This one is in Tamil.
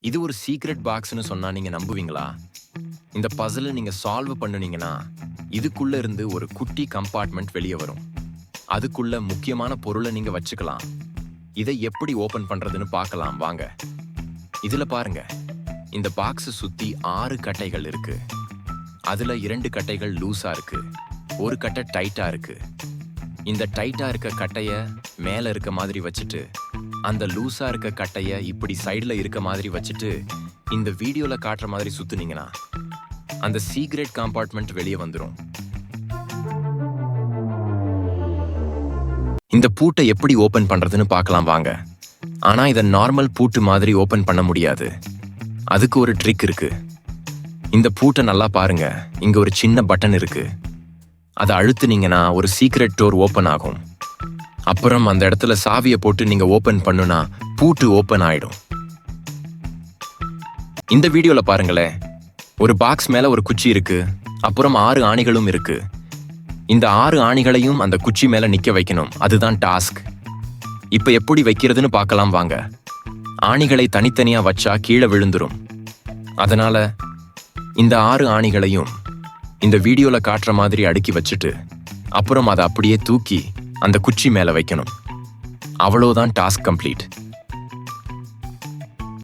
இது ஒரு சீக்ரெட் பாக்ஸ்னு சொன்னா நீங்க நம்புவீங்களா? இந்த பசிலை நீங்க சால்வ் பண்ணுனீங்கன்னா இதுக்குள்ள இருந்து ஒரு குட்டி கம்பார்ட்மெண்ட் வெளியே வரும். அதுக்குள்ள முக்கியமான பொருளை நீங்க வச்சுக்கலாம். இதை எப்படி ஓபன் பண்றதுன்னு பார்க்கலாம் வாங்க. இதுல பாருங்க, இந்த பாக்ஸ் சுத்தி 6 கட்டைகள் இருக்கு. அதுல 2 கட்டைகள் லூஸா இருக்கு, ஒரு கட்டை டைட்டா இருக்கு. இந்த டைட்டா இருக்க கட்டைய மேல இருக்க மாதிரி வச்சுட்டு அந்த லூஸா இருக்க கட்டைய இப்படி சைடுல இருக்க மாதிரி வச்சுட்டு இந்த வீடியோல காட்டுற மாதிரி சுத்துனீங்கன்னா அந்த சீக்ரெட் கம்பார்ட்மெண்ட் வெளியே வந்துடும். இந்த பூட்டை எப்படி ஓபன் பண்றதுன்னு பார்க்கலாம் வாங்க. ஆனா இதை நார்மல் பூட்டு மாதிரி ஓபன் பண்ண முடியாது. அதுக்கு ஒரு ட்ரிக் இருக்கு. இந்த பூட்டை நல்லா பாருங்க. இங்க ஒரு சின்ன பட்டன் இருக்கு. அதை அழுத்துனீங்கன்னா ஒரு சீக்ரெட் டோர் ஓபன் ஆகும். அப்புறம் அந்த இடத்துல சாவியை போட்டு நீங்க ஓபன் பண்ணுனா பூட்டு ஓபன் ஆயிடும். இந்த வீடியோல பாருங்களேன், ஒரு பாக்ஸ் மேல ஒரு குச்சி இருக்கு, அப்புறம் 6 ஆணிகளும் இருக்கு. இந்த 6 ஆணிகளையும் அந்த குச்சி மேல நிக்க வைக்கணும். அதுதான் டாஸ்க். இப்ப எப்படி வைக்கிறதுன்னு பார்க்கலாம் வாங்க. ஆணிகளை தனித்தனியா வச்சா கீழே விழுந்துரும். அதனால இந்த 6 ஆணிகளையும் இந்த வீடியோல காட்டுற மாதிரி அடுக்கி வச்சுட்டு அப்புறம் அதை அப்படியே தூக்கி அந்த குச்சி மேல வைக்கணும். அவ்வளவுதான் டாஸ்க் கம்ப்ளீட்.